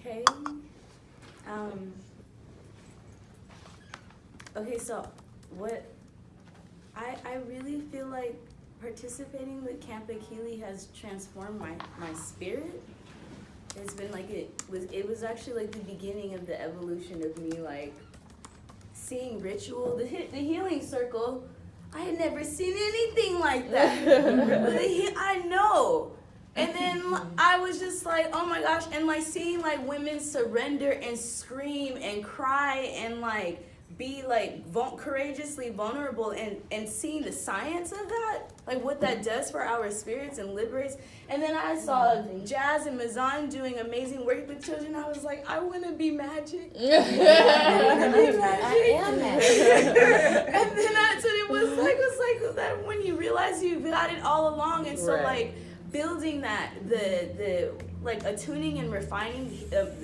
Okay. Okay, so what I really feel like participating with Camp Akili has transformed my spirit. It's been like it was actually like the beginning of the evolution of me like seeing ritual, the healing circle. I had never seen anything like that. I know. And then I was just like, oh my gosh, and like seeing like women surrender and scream and cry and like be like courageously vulnerable and seeing the science of that, like what that does for our spirits and liberates. And then I saw Jazz and Mazan doing amazing work with children. I was like, I want to be magic. I want to be magic. I am magic. And then that's what it was like. It was like that when you realize you've got it all along. And so like building that, the like attuning and refining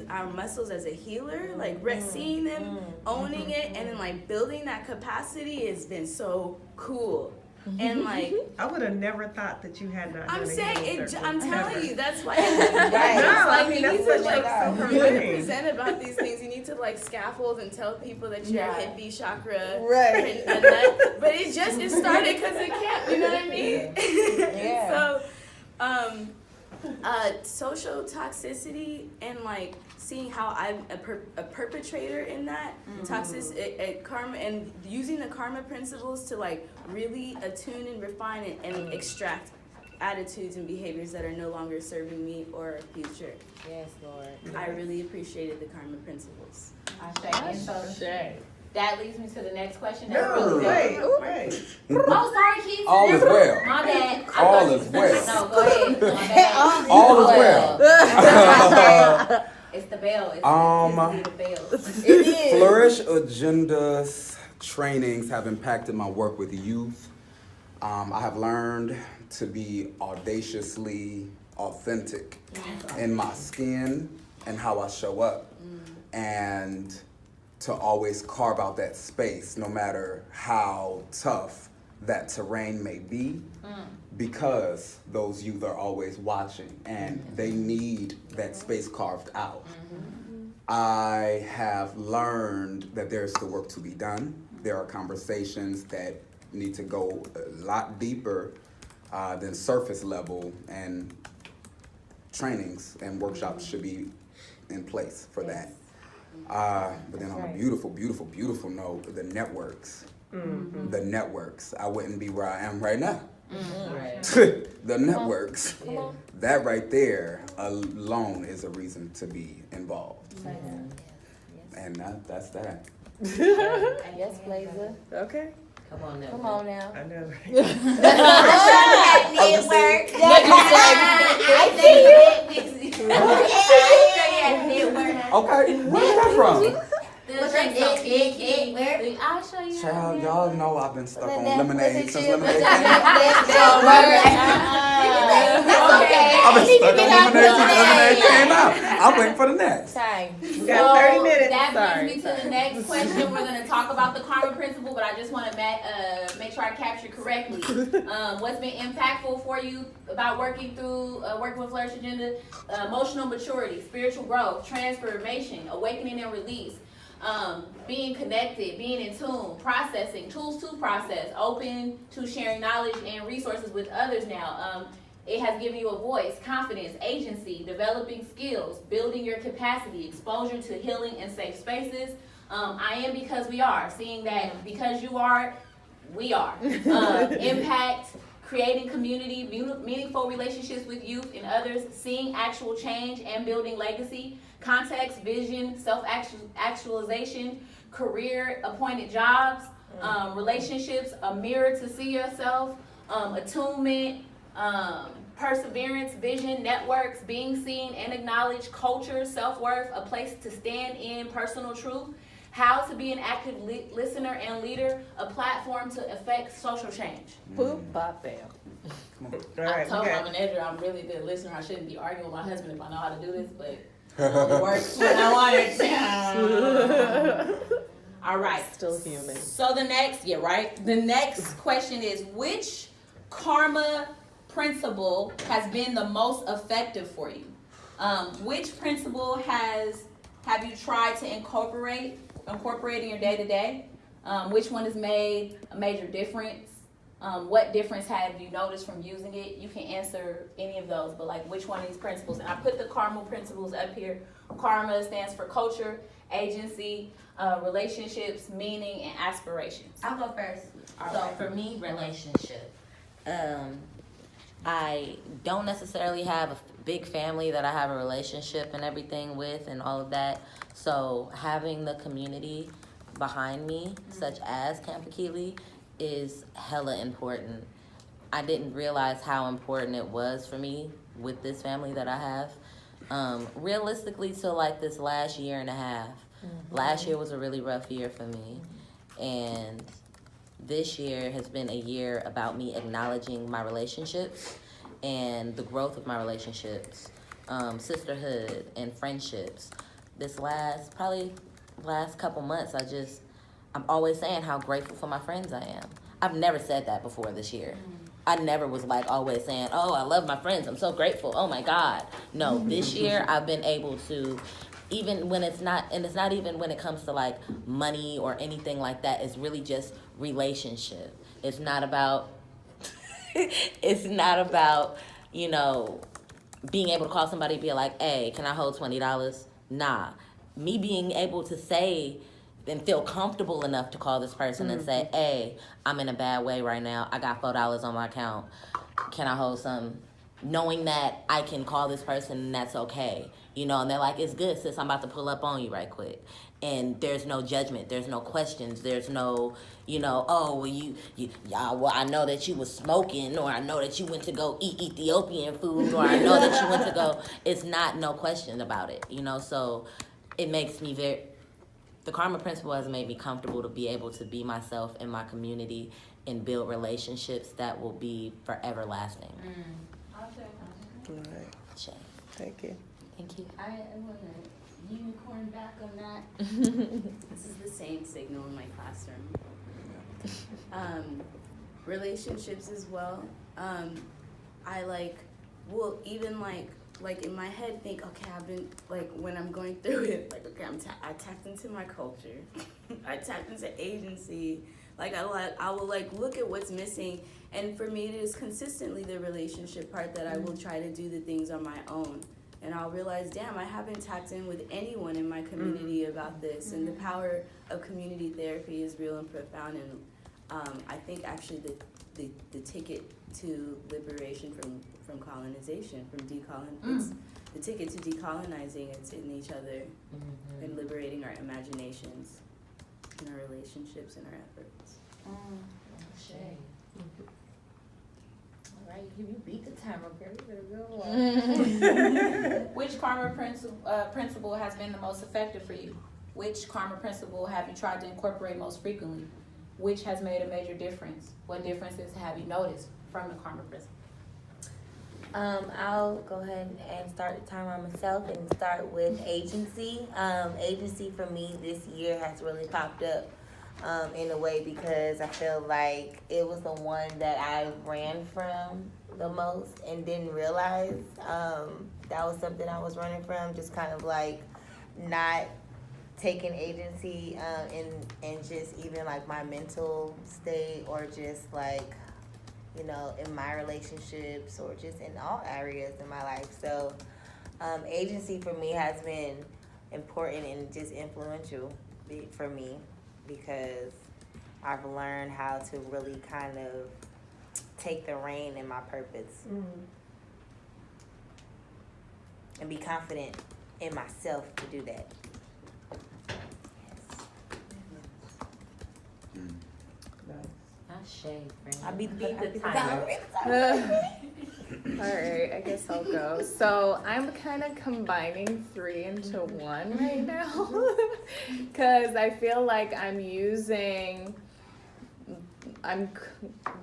our muscles as a healer, like seeing them, owning it, and then like building that capacity has been so cool. And like I would have never thought that you had not. I'm saying it. I'm telling you, that's why. You need to like you present about these things. You need to like scaffold and tell people that you're a hippie chakra, right? And that, but it started because it can't. You know what I mean? Yeah. So, social toxicity and like seeing how I'm a perpetrator in that toxicity, karma, and using the karma principles to like really attune and refine it and extract attitudes and behaviors that are no longer serving me or future. Yes, Lord. I really appreciated the karma principles. That leads me to the next question. Wait. Oh, sorry, Keith. All is well. My bad. All is well. No, go ahead. My bad. All is well. It's the bell. It's the bell. It is. Flourish Agenda's trainings have impacted my work with youth. I have learned to be audaciously authentic in my skin and how I show up. And to always carve out that space, no matter how tough that terrain may be, because those youth are always watching and they need that space carved out. I have learned that there's still work to be done. There are conversations that need to go a lot deeper than surface level, and trainings and workshops should be in place for that. But then on a beautiful, beautiful, beautiful note, the networks. The networks. I wouldn't be where I am right now. The networks. That right there alone is a reason to be involved. And that's that. Yes, Blazer. Okay. Come on now. Come on now. I know. Network. Okay, where's that from? What's your network? I'll show you. Child, y'all know I've been stuck on lemonade since lemonade came That's out. I've been stuck on lemonade since lemonade came out. I'm waiting for the next. Time. We got 30 minutes. That brings me to the next question. We're going to talk about the karma principle, but I just want to make sure I capture correctly. What's been impactful for you about working with Flourish Agenda? Emotional maturity, spiritual growth, transformation, awakening and release. Being connected, being in tune, processing, tools to process, open to sharing knowledge and resources with others now. It has given you a voice, confidence, agency, developing skills, building your capacity, exposure to healing and safe spaces. I am because we are. Seeing that because you are, we are. Impact, creating community, meaningful relationships with youth and others, seeing actual change and building legacy. Context, vision, self-actualization, career, appointed jobs, relationships, a mirror to see yourself, attunement, perseverance, vision, networks, being seen and acknowledged, culture, self-worth, a place to stand in, personal truth, how to be an active listener and leader, a platform to affect social change. Boop, bop, bam. I told my manager I'm really a good listener. I shouldn't be arguing with my husband if I know how to do this, but it works when I want it. All right. Still human. So the next question is, which karma principle has been the most effective for you? Which principle have you tried to incorporate in your day to day? Which one has made a major difference? What difference have you noticed from using it? You can answer any of those, but like which one of these principles? And I put the karma principles up here. Karma stands for culture, agency, relationships, meaning, and aspirations. I'll go first. All So right. for me, relationship. I don't necessarily have a big family that I have a relationship and everything with and all of that. So having the community behind me, such as Camp Akili, is hella important. I didn't realize how important it was for me with this family that I have. Realistically, till like this last year and a half. Last year was a really rough year for me. And this year has been a year about me acknowledging my relationships and the growth of my relationships, sisterhood and friendships. This last couple months, I'm always saying how grateful for my friends I am. I've never said that before this year. I never was like always saying, oh, I love my friends, I'm so grateful, oh my God. No, this year I've been able to, even when it's not even when it comes to like money or anything like that, it's really just relationship. It's not about, you know, being able to call somebody and be like, hey, can I hold $20? Nah. Me being able to say and feel comfortable enough to call this person and say, hey, I'm in a bad way right now. I got $4 on my account. Can I hold some? Knowing that I can call this person and that's okay. You know, and they're like, it's good, sis, I'm about to pull up on you right quick. And there's no judgment. There's no questions. There's no, you know, oh, well, well, I know that you was smoking, or I know that you went to go eat Ethiopian food, or I know that you went to go. It's not no question about it, you know. So it makes me the karma principle has made me comfortable to be able to be myself in my community and build relationships that will be forever lasting. All right. Shay. Thank you. Thank you. I want to unicorn back on that. This is the same signal in my classroom. Relationships as well. I will even like in my head think, okay, I've been like when I'm going through it, like okay, I tapped into my culture, I tapped into agency. Like I will like look at what's missing, and for me it is consistently the relationship part that I will try to do the things on my own, and I'll realize, damn, I haven't tapped in with anyone in my community about this, and the power of community therapy is real and profound, and I think actually the ticket to liberation from colonization, from it's the ticket to decolonizing. It's in each other and liberating our imaginations and our relationships and our efforts. Shay. All right, you beat the timer, girl. You better go. Which karma principle has been the most effective for you? Which karma principle have you tried to incorporate most frequently? Which has made a major difference? What differences have you noticed from the karma principle? I'll go ahead and start the timer myself and start with agency. Agency for me this year has really popped up in a way because I feel like it was the one that I ran from the most and didn't realize that was something I was running from, just kind of like not taking agency and just even like my mental state, or just like, you know, in my relationships or just in all areas in my life. So agency for me has been important and just influential for me because I've learned how to really kind of take the reign in my purpose and be confident in myself to do that. Shade, friend. I beat the timer. All right, I guess I'll go. So I'm kind of combining 3 into 1 right now because I feel like I'm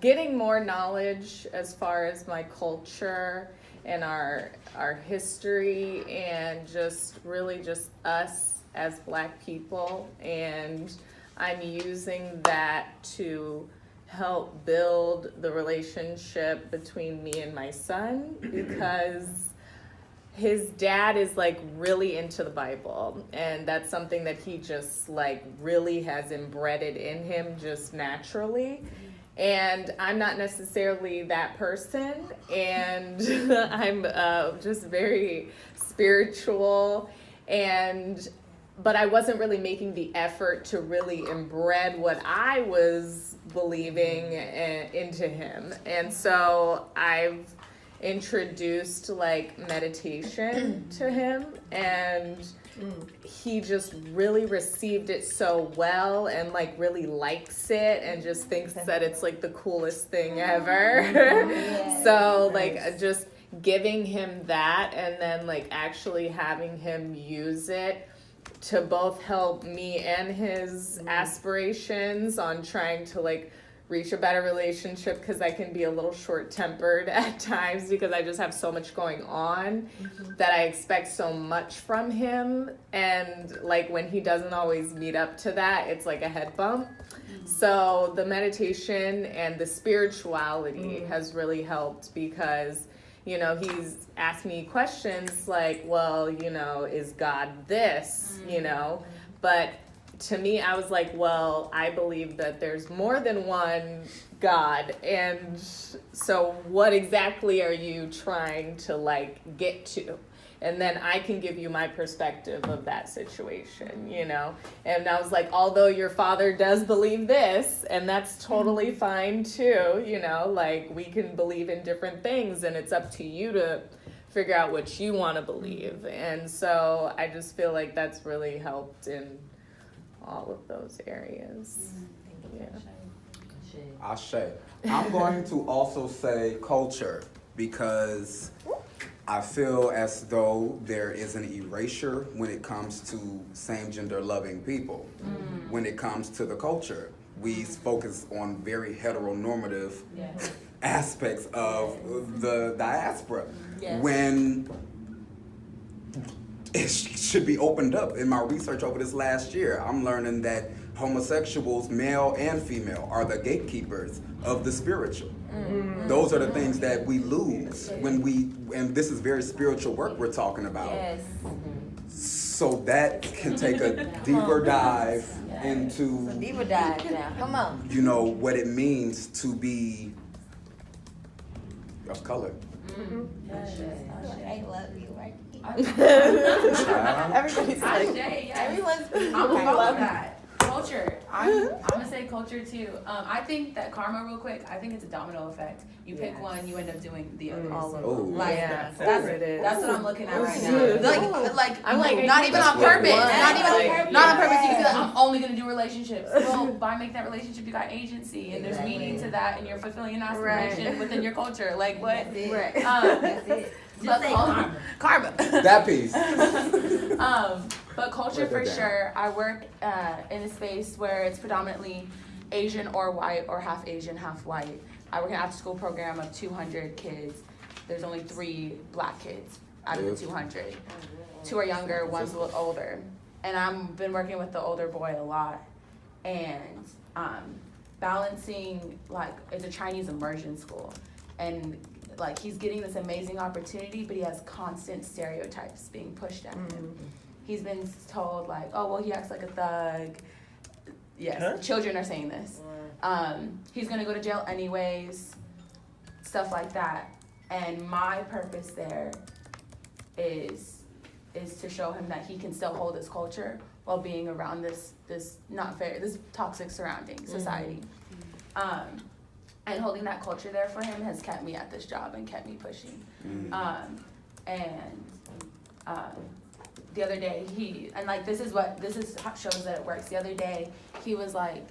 getting more knowledge as far as my culture and our history and just really just us as Black people, and I'm using that to help build the relationship between me and my son, because his dad is like really into the Bible, and that's something that he just like really has embedded in him just naturally. And I'm not necessarily that person, and I'm just very spiritual, but I wasn't really making the effort to really embed what I was believing into him. And so I've introduced like meditation to him, and he just really received it so well and like really likes it and just thinks that it's like the coolest thing ever. So like just giving him that and then like actually having him use it to both help me and his aspirations on trying to like reach a better relationship, because I can be a little short-tempered at times because I just have so much going on that I expect so much from him, and like when he doesn't always meet up to that, it's like a head bump. So the meditation and the spirituality has really helped, because you know, he's asked me questions like, well, you know, is God this, you know? But to me, I was like, well, I believe that there's more than one God. And so what exactly are you trying to like get to? And then I can give you my perspective of that situation, you know? And I was like, although your father does believe this, and that's totally fine too, you know, like we can believe in different things, and it's up to you to figure out what you want to believe. And so I just feel like that's really helped in all of those areas. Yeah. Ashe. I'm going to also say culture, because I feel as though there is an erasure when it comes to same-gender loving people. When it comes to the culture, we focus on very heteronormative aspects of the diaspora. When it should be opened up. In my research over this last year, I'm learning that homosexuals, male and female, are the gatekeepers of the spiritual. Those are the things that we lose and this is very spiritual work we're talking about. So that can take a deeper dive into Deeper dive now. Come on. you know, what it means to be of color. I love you, right? Everybody's like, Everyone's I'm gonna follow that. Culture. I'm gonna say culture too. I think that karma, real quick, I think it's a domino effect. You pick one, you end up doing the others. Oh. Like Yeah, that's what I'm looking at right now. Like I'm like, not even on what purpose. it was. Not on purpose. You can be like, I'm only gonna do relationships. Well, by making that relationship, you got agency, and there's meaning to that, and you're fulfilling an aspiration within your culture. Like what? That's it. But karma. That piece. But culture Write that for down. sure. I work in a space where it's predominantly Asian or white, or half Asian, half white. I work in an after-school program of 200 kids. There's only 3 black kids out of the 200. 2 are younger, one's a little older. And I've been working with the older boy a lot. And balancing, like, it's a Chinese immersion school. And like, he's getting this amazing opportunity, but he has constant stereotypes being pushed at him. He's been told like, oh, well, he acts like a thug. Yes, children are saying this. He's gonna go to jail anyways, stuff like that. And my purpose there is to show him that he can still hold his culture while being around this toxic surrounding society. And holding that culture there for him has kept me at this job and kept me pushing. The other day this how shows that it works. The other day he was like,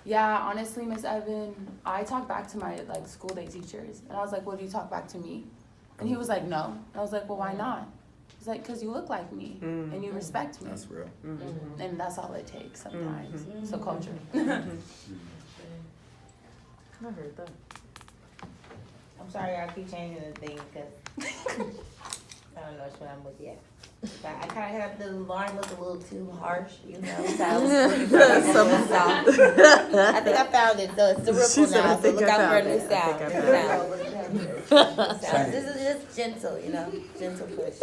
yeah, honestly, Miss Evan, I talk back to my like school day teachers. And I was like, well, do you talk back to me? And he was like, no. And I was like, well, why not? He's like, because you look like me and you respect me. That's real. And that's all it takes sometimes. So culture. I heard that. I'm sorry, I keep changing the thing because I don't know which one I'm with yet. But I kind of had the alarm was a little too harsh, you know. So I was looking for something soft. I think I found it. So it's the ripple now. So look out for a new sound. This is just gentle, gentle push.